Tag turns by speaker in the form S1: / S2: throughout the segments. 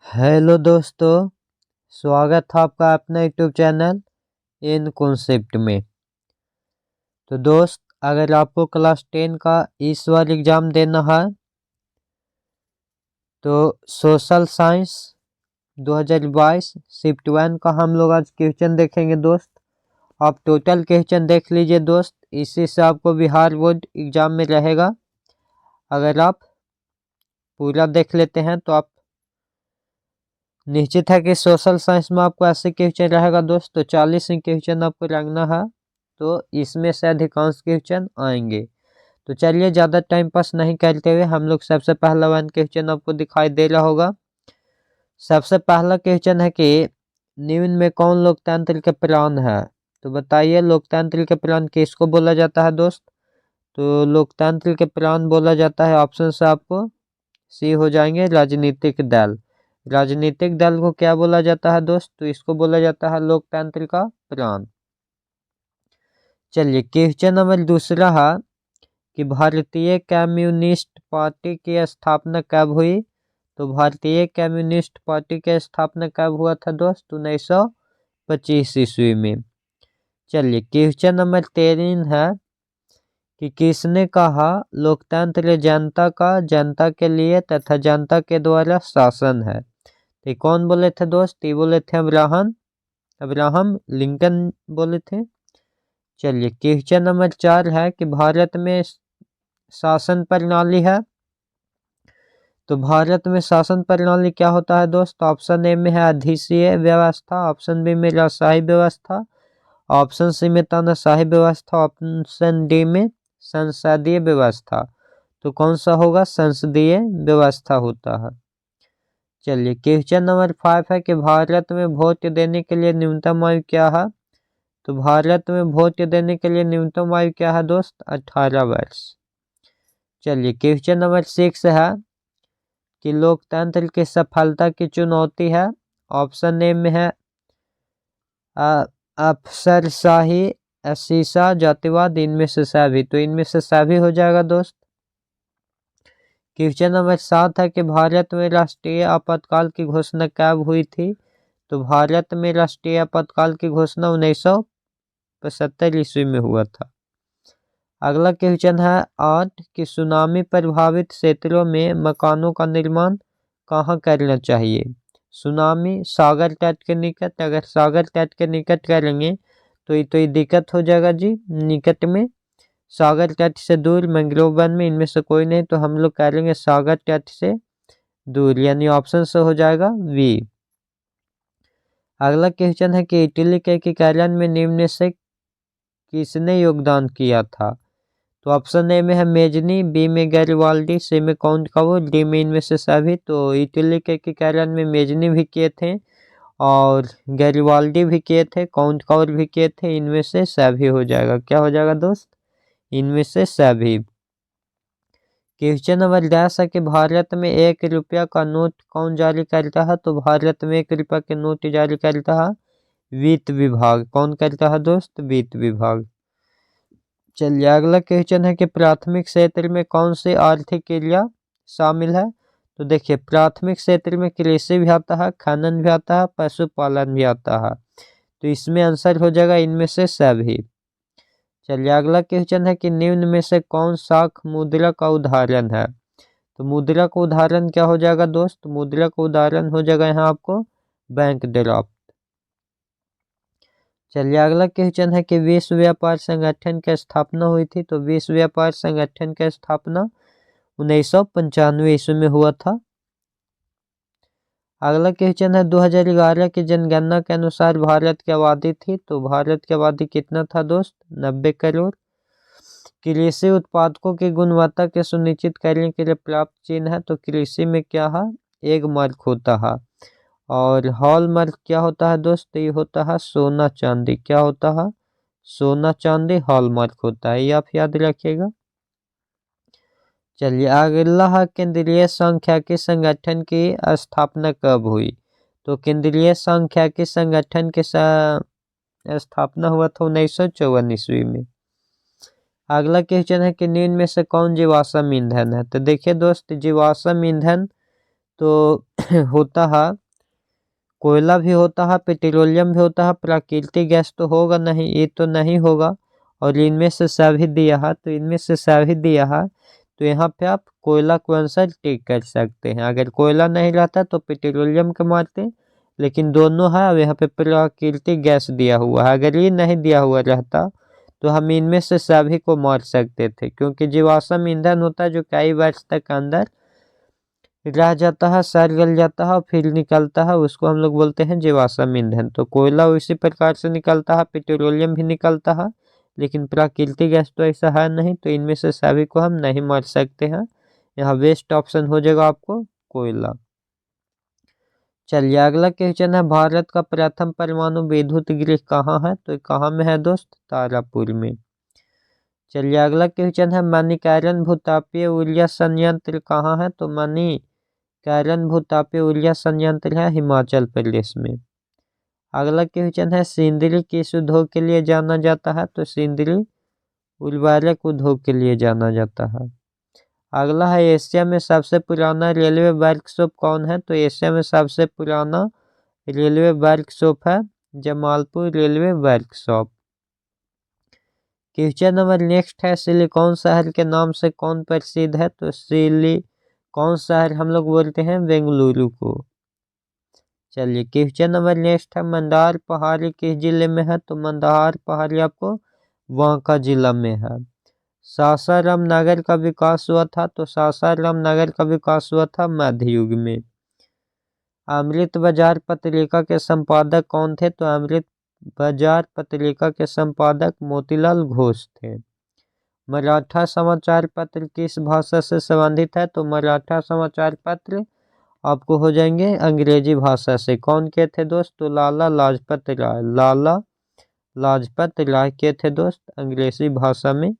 S1: Hello दोस्तों, स्वागत है आपका अपना यूट्यूब चैनल इन कॉन्सेप्ट में। तो दोस्त, अगर आपको क्लास 10 का इस बार एग्ज़ाम देना है तो सोशल साइंस 2022 शिफ्ट 1 का हम लोग आज क्वेश्चन देखेंगे दोस्त। आप टोटल क्वेश्चन देख लीजिए दोस्त, इसी से आपको बिहार बोर्ड एग्ज़ाम में रहेगा। अगर आप पूरा देख लेते हैं तो आप निश्चित है कि सोशल साइंस में आपको ऐसे क्वेश्चन रहेगा दोस्त। तो 40 क्वेश्चन आपको रखना है, तो इसमें से अधिकांश क्वेश्चन आएंगे। तो चलिए ज़्यादा टाइम पास नहीं करते हुए हम लोग सबसे पहला वन क्वेश्चन आपको दिखाई दे रहा होगा। सबसे पहला क्वेश्चन है कि निम्न में कौन लोकतंत्र के प्राण है। तो बताइए, लोकतंत्र के प्राण किसको बोला जाता है दोस्त। तो लोकतंत्र के प्राण बोला जाता है, ऑप्शन से आपको सी हो जाएंगे, राजनीतिक दल। राजनीतिक दल को क्या बोला जाता है दोस्त। तो इसको बोला जाता है लोकतंत्र का प्राण। चलिए क्वेश्चन नंबर दूसरा है कि भारतीय कम्युनिस्ट पार्टी की स्थापना कब हुई। तो भारतीय कम्युनिस्ट पार्टी की स्थापना कब हुआ था दोस्त। 1925 ईस्वी में। चलिए क्वेश्चन नंबर 13 है कि किसने कहा लोकतंत्र जनता का, जनता के लिए तथा जनता के द्वारा शासन है। तो कौन बोले थे दोस्त। ये बोले थे अब्राहम लिंकन बोले थे। चलिए क्वेश्चन नंबर 4 है कि भारत में शासन प्रणाली है। तो भारत में शासन प्रणाली क्या होता है दोस्त। ऑप्शन ए में है अधीशीय व्यवस्था, ऑप्शन बी में राजशाही व्यवस्था, ऑप्शन सी में तानाशाही व्यवस्था, ऑप्शन डी में संसदीय व्यवस्था। तो कौन सा होगा, संसदीय व्यवस्था होता है। चलिए क्वेश्चन नंबर 5 है कि भारत में वोट देने के लिए न्यूनतम आयु क्या है। तो भारत में वोट देने के लिए न्यूनतम आयु क्या है दोस्त, 18 वर्ष। चलिए क्वेश्चन नंबर 6 है कि लोकतंत्र की सफलता की चुनौती है। ऑप्शन ए में है अफसरशाही, असीसा, जातिवाद, इनमें से सभी। तो इनमें से सभी हो जाएगा दोस्त। क्वेश्चन नंबर 7 है कि भारत में राष्ट्रीय आपातकाल की घोषणा कब हुई थी। तो भारत में राष्ट्रीय आपातकाल की घोषणा 1975 ईस्वी में हुआ था। अगला क्वेश्चन है 8 कि सुनामी प्रभावित क्षेत्रों में मकानों का निर्माण कहाँ करना चाहिए। सुनामी सागर तट के निकट, अगर सागर तट के निकट करेंगे तो ये दिक्कत हो जाएगा जी। निकट में, सागर तट से दूर, मैंग्रोव वन में, इनमें से कोई नहीं। तो हम लोग करेंगे सागर तट से दूर, यानी ऑप्शन से हो जाएगा वी। अगला क्वेश्चन है कि इटली के एकीकरण में निम्न से किसने योगदान किया था। तो ऑप्शन ए में है मेजनी, बी में गैरिबाल्डी, सी में काउंट कवर, डी में इनमें से सभी। तो इटली के एकीकरण में मेजनी भी किए थे और गैरिबाल्डी भी किए थे, काउंट कवर भी किए थे। इनमें से सभी हो जाएगा। क्या हो जाएगा दोस्त, इनमें से सभी। क्वेश्चन नंबर 10 है कि भारत में 1 रुपया का नोट कौन जारी करता है। तो भारत में 1 रुपया के नोट जारी करता है वित्त विभाग। कौन करता है दोस्त, वित्त विभाग। चलिए अगला क्वेश्चन है कि प्राथमिक क्षेत्र में कौन सी आर्थिक क्रिया शामिल है। तो देखिए प्राथमिक क्षेत्र में कृषि भी आता है, खनन भी आता है, पशुपालन भी आता है। तो इसमें आंसर हो जाएगा इनमें से सभी। चलिए अगला क्वेश्चन है कि निम्न में से कौन शाख मुद्रा का उदाहरण है। तो मुद्रा का उदाहरण क्या हो जाएगा दोस्त। मुद्रा का उदाहरण हो जाएगा यहाँ आपको बैंक ड्राफ्ट। चलिए अगला क्वेश्चन है कि विश्व व्यापार संगठन की स्थापना हुई थी। तो विश्व व्यापार संगठन की स्थापना 1995 ईस्वी में हुआ था। अगला क्वेश्चन है 2011 की जनगणना के अनुसार भारत की आबादी थी। तो भारत की आबादी कितना था दोस्त, 90 करोड़। कृषि उत्पादकों की गुणवत्ता के सुनिश्चित करने के लिए प्राप्त चिन्ह है। तो कृषि में क्या है, एक मार्क होता है। और हॉलमार्क क्या होता है दोस्त, ये होता है सोना चांदी। क्या होता है, सोना चांदी हॉलमार्क होता है, ये आप याद रखिएगा। चलिए अगला है केंद्रीय सांख्यिकी संगठन की स्थापना कब हुई। तो केंद्रीय सांख्यिकी संगठन की स्थापना हुआ था 1954 ईस्वी में। अगला क्वेश्चन है कि निम्न में से कौन जीवाश्म ईंधन है। तो देखिए दोस्त, जीवाश्म ईंधन तो होता है, कोयला भी होता है, पेट्रोलियम भी होता है, प्राकृतिक गैस तो होगा नहीं, ये तो नहीं होगा। और इनमें से सभी दिया है, तो इनमें से सभी दिया है, तो यहाँ पे आप कोयला को आंसर टिक कर सकते हैं। अगर कोयला नहीं रहता तो पेट्रोलियम के मारते, लेकिन दोनों है। अब यहाँ पे प्राकृतिक गैस दिया हुआ है, अगर ये नहीं दिया हुआ रहता तो हम इनमें से सभी को मार सकते थे, क्योंकि जीवाश्म ईंधन होता है जो कई वर्ष तक अंदर रह जाता है, सड़ गल जाता है और फिर निकलता है, उसको हम लोग बोलते हैं जीवाश्म ईंधन। तो कोयला उसी प्रकार से निकलता है, पेट्रोलियम भी निकलता है, लेकिन प्राकृतिक गैस तो ऐसा है नहीं, तो इनमें से सभी को हम नहीं मार सकते हैं। यहाँ बेस्ट ऑप्शन हो जाएगा आपको कोयला। चलिए अगला क्वेश्चन है, भारत का प्रथम परमाणु विद्युत गृह कहाँ है? तो कहाँ में है दोस्त? तारापुर में। चलिए अगला क्वेश्चन है, मणिकरण भूतापीय ऊर्जा संयंत्र कहाँ है? तो मणिकरण भूतापीय ऊर्जा संयंत्र है हिमाचल प्रदेश में। अगला क्वेश्चन है, सिंदरी किस उद्योग के लिए जाना जाता है? तो सिंदरी उर्वरक उद्योग के लिए जाना जाता है। अगला है, एशिया में सबसे पुराना रेलवे वर्कशॉप कौन है? तो एशिया में सबसे पुराना रेलवे वर्कशॉप है Jamalpur railway workshop. Question number next है, सिलिकॉन शहर के नाम से कौन प्रसिद्ध है? तो सिलिकॉन शहर हम लोग बोलते हैं बेंगलुरु को। चलिए क्वेश्चन नंबर नेक्स्ट है, मंदार पहाड़ी किस जिले में है? तो मंदार पहाड़ी आपको बांका जिला में है। सासाराम नगर का विकास हुआ था? तो सासाराम नगर का विकास हुआ था मध्य युग में। अमृत बाजार पत्रिका के संपादक कौन थे? तो अमृत बाजार पत्रिका के संपादक मोतीलाल घोष थे। मराठा समाचार पत्र किस भाषा से संबंधित है? तो मराठा समाचार पत्र आपको हो जाएंगे अंग्रेजी भाषा से। कौन के थे दोस्त? तो लाला लाजपत राय, लाला लाजपत राय के थे दोस्त अंग्रेजी भाषा में।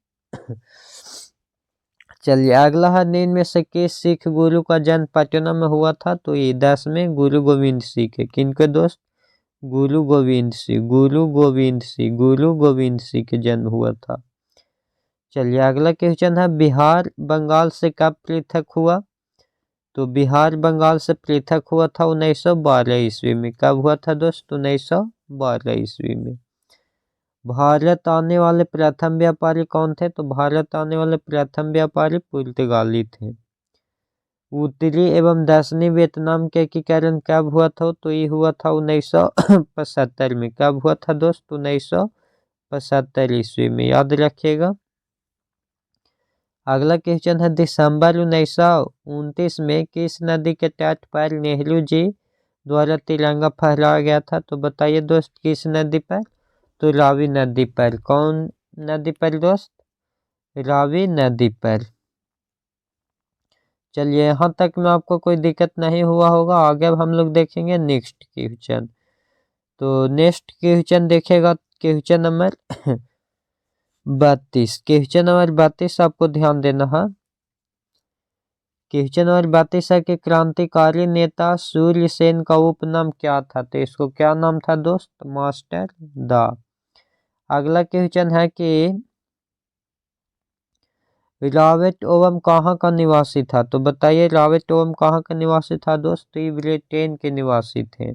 S1: चलिए अगला है, निम्न में से किस सिख गुरु का जन्म पटना में हुआ था? तो ये 10वें गुरु गोविंद सिंह के। किनके दोस्त? गुरु गोविंद सिंह, गुरु गोविंद सिंह, गुरु गोविंद सिंह के जन्म हुआ था। चलिए अगला क्वेश्चन है, बिहार बंगाल से कब पृथक हुआ? तो बिहार बंगाल से पृथक हुआ था 1912 ईस्वी में। कब हुआ था दोस्त? 1912 ईस्वी में। भारत आने वाले प्रथम व्यापारी कौन थे? तो भारत आने वाले प्रथम व्यापारी पुर्तगाली थे। उत्तरी एवं दक्षिणी वियतनाम के एकीकरण कब हुआ था? तो ये हुआ था 1975 में। कब हुआ था दोस्त? 1975 ईस्वी में, याद रखिएगा। अगला क्वेश्चन है, दिसंबर 1929 में किस नदी के तट पर नेहरू जी द्वारा तिरंगा फहराया गया था? तो बताइए दोस्त किस नदी पर? तो रावी नदी पर। कौन नदी पर दोस्त? रावी नदी पर। चलिए यहाँ तक में आपको कोई दिक्कत नहीं हुआ होगा। आगे अब हम लोग देखेंगे नेक्स्ट क्वेश्चन। तो नेक्स्ट क्वेश्चन देखेगा क्वेश्चन नंबर 32। क्वेश्चन नंबर 32 आपको ध्यान देना है। क्वेश्चन नंबर 32 है कि क्रांतिकारी नेता सूर्य सेन का उपनाम क्या था? तो इसको क्या नाम था दोस्त? मास्टर दा। अगला क्वेश्चन है कि रॉबर्ट ओवम कहाँ का निवासी था? तो बताइए रॉबर्ट ओवम कहाँ का निवासी था दोस्त? तो ये ब्रिटेन के निवासी थे।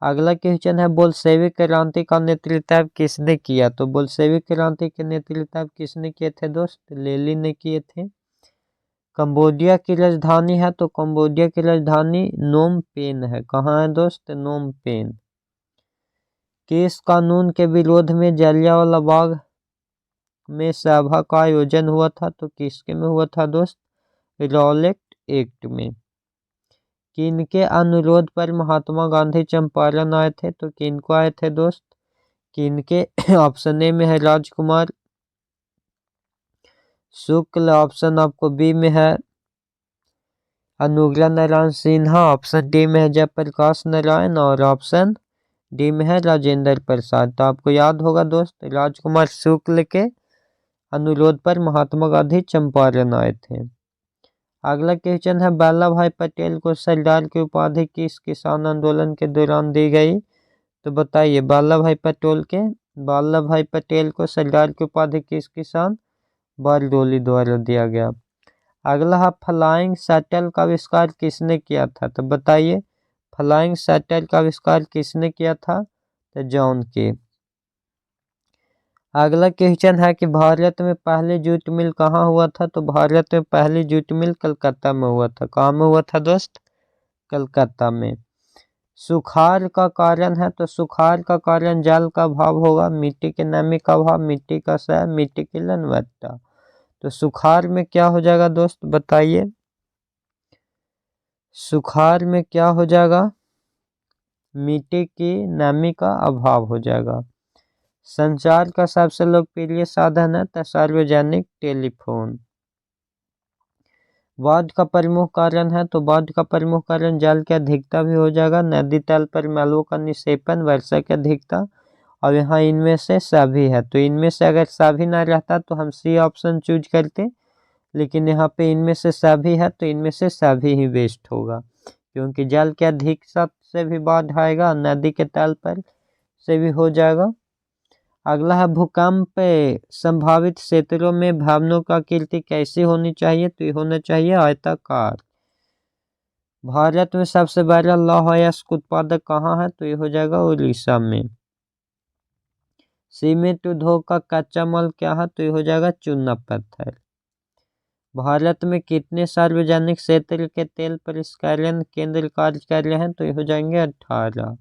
S1: अगला क्वेश्चन है, बोल्शेविक क्रांति का नेतृत्व किसने किया? तो बोल्शेविक क्रांति के नेतृत्व किसने किए थे दोस्त? लेनिन ने किए थे। कंबोडिया की राजधानी है? तो कंबोडिया की राजधानी नोम पेन है। कहाँ है दोस्त? Phnom Penh. किस कानून के विरोध में जलियांवाला बाग में सभा का आयोजन हुआ था? तो किसके में हुआ था दोस्त? रॉलेट एक्ट में। किनके अनुरोध पर महात्मा गांधी चंपारण आए थे? तो किनको आए थे दोस्त? किनके? ऑप्शन ए में है राजकुमार शुक्ल, ऑप्शन आपको बी में है अनुग्रह नारायण सिन्हा, ऑप्शन डी में है जयप्रकाश नारायण और ऑप्शन डी में है राजेंद्र प्रसाद। तो आपको याद होगा दोस्त, राजकुमार शुक्ल के अनुरोध पर महात्मा गांधी चंपारण आए थे। अगला क्वेश्चन है, वल्लभ भाई पटेल को सरदार की उपाधि किस किसान आंदोलन के दौरान दी गई? तो बताइए वल्लभ भाई पटेल को सरदार की उपाधि किस किसान बारडोली द्वारा दिया गया? अगला है फ्लाइंग शटल का आविष्कार किसने किया था, तो बताइए फ्लाइंग शटल का आविष्कार किसने किया था, तो जॉन के। अगला क्वेश्चन है कि भारत में पहले जूट मिल कहाँ हुआ था, तो भारत में पहली जूट मिल कलकत्ता में हुआ था। कहाँ में हुआ था दोस्त, कलकत्ता में। सुखाड़ का कारण है, तो सुखाड़ का कारण जल का अभाव होगा, मिट्टी के नमी का अभाव, मिट्टी का क्षय, मिट्टी की लवणता। तो सुखाड़ में क्या हो जाएगा दोस्त, बताइए सुखाड़ में क्या हो जाएगा, मिट्टी की नमी का अभाव हो जाएगा। संचार का सबसे लोकप्रिय साधन है, तो सार्वजनिक टेलीफोन। बाढ़ का प्रमुख कारण है, तो बाढ़ का प्रमुख कारण जल की अधिकता भी हो जाएगा, नदी तल पर मलबों का निक्षेपण, वर्षा की अधिकता, और यहाँ इनमें से सभी है। तो इनमें से अगर सभी ना रहता तो हम सी ऑप्शन चूज करते, लेकिन यहाँ पे इनमें से सभी है तो इनमें से सभी ही बेस्ट होगा, क्योंकि जल के अधिकता से भी बाढ़ आएगा, नदी के तल पर से भी हो जाएगा। अगला है भूकंप संभावित क्षेत्रों में भवनों का आकृति कैसी होनी चाहिए, तो ये होना चाहिए आयताकार। भारत में सबसे बड़ा लौह अयस्क उत्पादक कहाँ है, तो ये हो जाएगा उड़ीसा में। सीमेंट उद्योग का कच्चा माल क्या है, तो ये हो जाएगा चूना पत्थर। भारत में कितने सार्वजनिक क्षेत्र के तेल परिष्करण केंद्र कार्य कर रहे हैं, तो ये हो जाएंगे 18।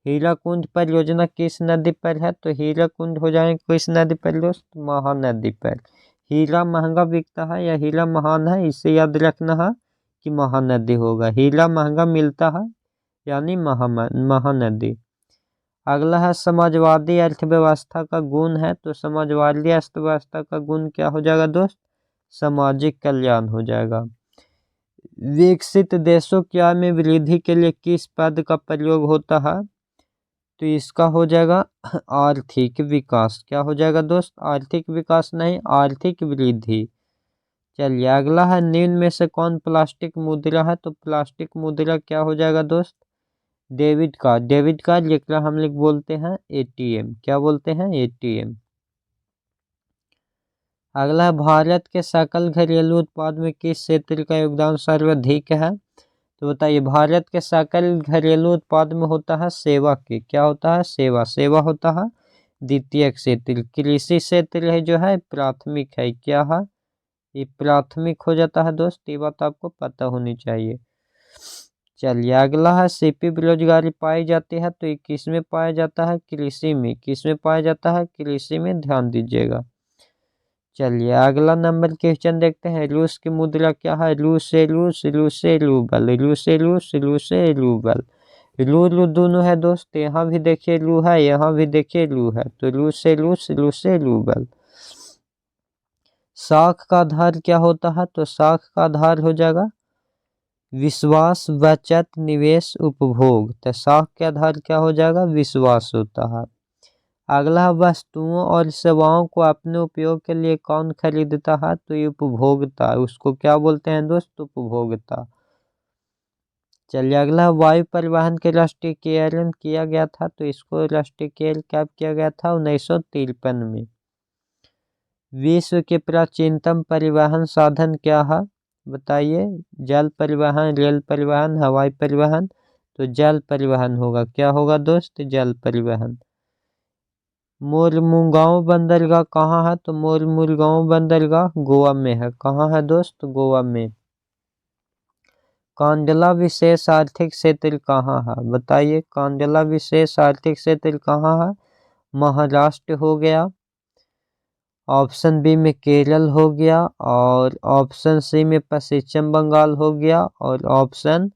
S1: हीराकुंड परियोजना किस नदी पर है, तो हीराकुंड हो जाएंगे किस नदी पर दोस्त, महानदी पर। हीरा महंगा बिकता है या हीरा महान है, इसे याद रखना है कि महानदी होगा, हीरा महंगा मिलता है यानी महानदी। अगला है समाजवादी अर्थव्यवस्था का गुण है, तो समाजवादी अर्थव्यवस्था का गुण क्या हो जाएगा दोस्त, सामाजिक कल्याण हो जाएगा। विकसित देशों की आय में वृद्धि के लिए किस पद का प्रयोग होता है, तो इसका हो जाएगा आर्थिक विकास। क्या हो जाएगा दोस्त, आर्थिक विकास नहीं, आर्थिक वृद्धि। चलिए अगला है निम्न में से कौन प्लास्टिक मुद्रा है, तो प्लास्टिक मुद्रा क्या हो जाएगा दोस्त, डेबिट कार्ड। डेबिट कार्ड जेकरा हम लोग बोलते हैं एटीएम। क्या बोलते हैं, एटीएम। अगला है भारत के सकल घरेलू उत्पाद में किस क्षेत्र का योगदान सर्वाधिक है, तो बताइए भारत के सकल घरेलू उत्पाद में होता है सेवा के, क्या होता है, सेवा। सेवा होता है द्वितीय क्षेत्र। कृषि क्षेत्र है जो है प्राथमिक है, क्या है, ये प्राथमिक हो जाता है दोस्त, ये बात आपको पता होनी चाहिए। चलिए अगला है सीपी बेरोजगारी पाई जाती है, तो ये किस में पाया जाता है, कृषि में। किस में पाया जाता है, कृषि में, ध्यान दीजिएगा। चलिए अगला नंबर क्वेश्चन देखते हैं, रूस की मुद्रा क्या है, रूसे रूस, रूसे रूबल, रूसे रूस, रूसे रूबल। रू दोनों है दोस्त, यहाँ भी देखिए रू है, यहाँ भी देखिए रू है, तो रूसे रूस, रूसे रूबल। साख का आधार क्या होता है, तो साख का आधार हो जाएगा विश्वास, बचत, निवेश, उपभोग। तो साख के आधार क्या हो जाएगा, विश्वास होता है। अगला वस्तुओं और सेवाओं को अपने उपयोग के लिए कौन खरीदता है, तो ये उपभोक्ता, उसको क्या बोलते हैं दोस्त, उपभोक्ता। चलिए अगला वायु परिवहन के राष्ट्रीयकरण किया गया था, तो इसको राष्ट्रीयकरण कब किया गया था, 1953 में। विश्व के प्राचीनतम परिवहन साधन क्या है, बताइए, जल परिवहन, रेल परिवहन, हवाई परिवहन, तो जल परिवहन होगा। क्या होगा दोस्त, जल परिवहन। मोरमुगांव बंदरगाह कहाँ है, तो मोरमुगांव बंदरगाह गोवा में है। कहाँ है दोस्त, गोवा में। कांडला विशेष आर्थिक क्षेत्र कहाँ है, बताइए कांडला विशेष आर्थिक क्षेत्र कहाँ है, महाराष्ट्र हो गया, ऑप्शन बी में केरल हो गया, और ऑप्शन सी में पश्चिम बंगाल हो गया, और ऑप्शन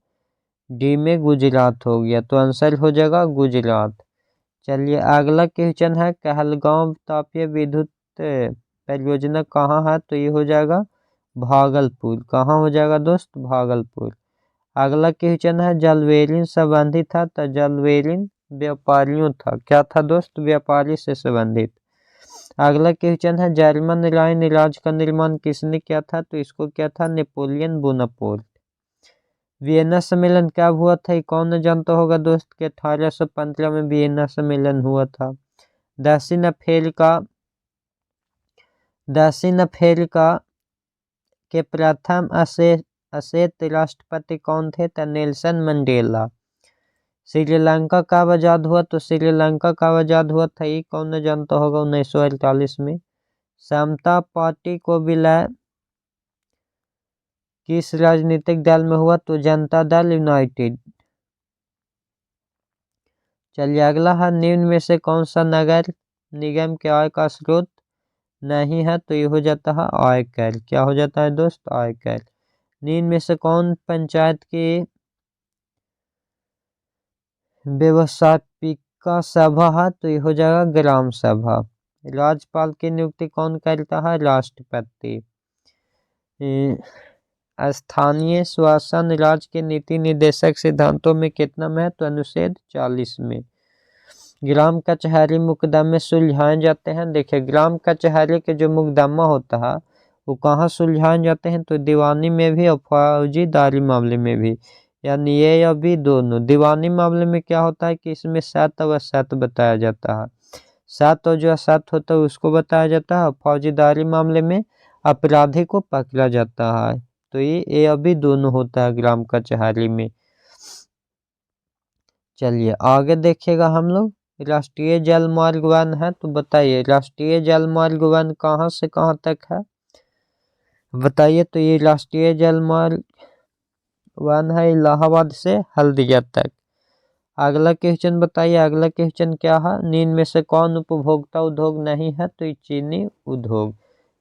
S1: डी में गुजरात हो गया। तो आंसर हो जाएगा गुजरात। चलिए अगला क्वेश्चन है, कहलगांव तापीय विद्युत परियोजना कहाँ है, तो ये हो जाएगा भागलपुर। कहाँ हो जाएगा दोस्त, भागलपुर। अगला क्वेश्चन है, जलवेरिन संबंधित था, तो जलवेरिन व्यापारियों था। क्या था दोस्त, व्यापारी से संबंधित। अगला क्वेश्चन है, जर्मन राइन राज्य का निर्माण किसने किया था, तो इसको क्या था, नेपोलियन बोनापार्ट। वियना सम्मेलन कब हुआ था, कौन न जानता होगा दोस्त, के 1815 में वियना सम्मेलन हुआ था। दक्षिण अफ्रीका के प्रथम असेत राष्ट्रपति कौन थे? तो नेल्सन मंडेला। श्रीलंका कब आज़ाद हुआ? तो श्रीलंका कब आज़ाद हुआ था ये कौन न जानता होगा? 1948 में। समता पार्टी को विलय किस राजनीतिक दल में हुआ? तो जनता दल यूनाइटेड। चलिए अगला है, निम्न में से कौन सा नगर निगम के आय का स्रोत नहीं है? तो ये हो जाता है आयकर। क्या हो जाता है दोस्त? आयकर। निम्न में से कौन पंचायत की व्यवस्थापिका सभा है? तो ये हो जाएगा ग्राम सभा। राज्यपाल की नियुक्ति कौन करता है? राष्ट्रपति। स्थानीय शासन राज्य के नीति निर्देशक सिद्धांतों में कितना में है? तो अनुच्छेद 40 में। ग्राम कचहरी मुकदमे सुलझाए जाते हैं। देखिए ग्राम कचहरी के जो मुकदमा होता है वो कहाँ सुलझाए जाते हैं? तो दीवानी में भी और फौजीदारी मामले में भी, यानी ये या भी दोनों। दीवानी मामले में क्या होता है कि इसमें सत व असत बताया जाता है, सत और जो असत होता है उसको बताया जाता है। फौजीदारी मामले में अपराधी को पकड़ा जाता है। तो ये अभी दोनों होता है ग्राम कचहरी में। चलिए आगे देखिएगा हम लोग, राष्ट्रीय जल मार्ग वन है। तो बताइए राष्ट्रीय जल मार्ग वन कहाँ से कहाँ तक है? बताइए। तो ये राष्ट्रीय जल मार्ग वन है इलाहाबाद से हल्दिया तक। अगला क्वेश्चन बताइए, अगला क्वेश्चन क्या है? निम्न में से कौन उपभोक्ता उद्योग नहीं है? तो चीनी उद्योग।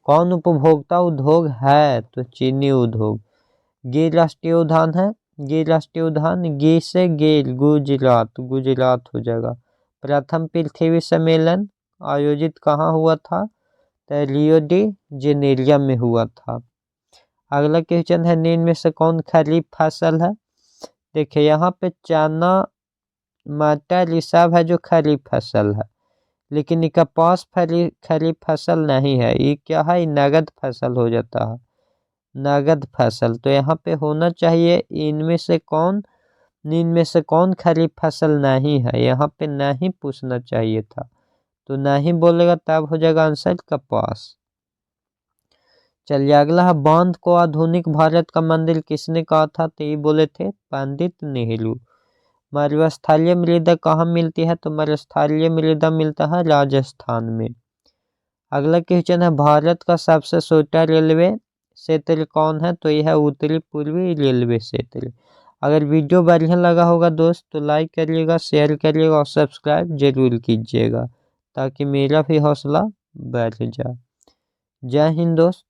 S1: कौन उपभोक्ता उद्योग है? तो चीनी उद्योग। गिर राष्ट्रीय उद्यान है। गिर राष्ट्रीय उद्यान, गिर से गिर गुजरात, गुजरात हो जाएगा। प्रथम पृथ्वी सम्मेलन आयोजित कहाँ हुआ था? तो रियो डी जेनेरिया में हुआ था। अगला क्वेश्चन है, निम्न में से कौन खरीफ फसल है? देखिए यहाँ पे चना मटर ये सब है जो खरीफ फसल है, लेकिन ये कपास खरीफ फसल नहीं है। ये क्या है? ये नगद फसल हो जाता है, नगद फसल। तो यहाँ पे होना चाहिए इनमें से कौन, इनमें से कौन खरीफ फसल नहीं है? यहाँ पे नहीं पूछना चाहिए था, तो नहीं बोलेगा तब हो जाएगा आंसर कपास। चलिए अगला है, बांध को आधुनिक भारत का मंदिर किसने कहा था? तो ये बोले थे पंडित नेहरू। मरुस्थलीय मृदा कहाँ मिलती है? तो मरुस्थलीय मृदा मिलता है राजस्थान में। अगला क्वेश्चन है, भारत का सबसे छोटा रेलवे क्षेत्र कौन है? तो यह है उत्तरी पूर्वी रेलवे क्षेत्र। अगर वीडियो बढ़िया लगा होगा दोस्त तो लाइक करिएगा, शेयर करिएगा और सब्सक्राइब जरूर कीजिएगा ताकि मेरा भी हौसला बढ़ जाए। जय हिंद दोस्त।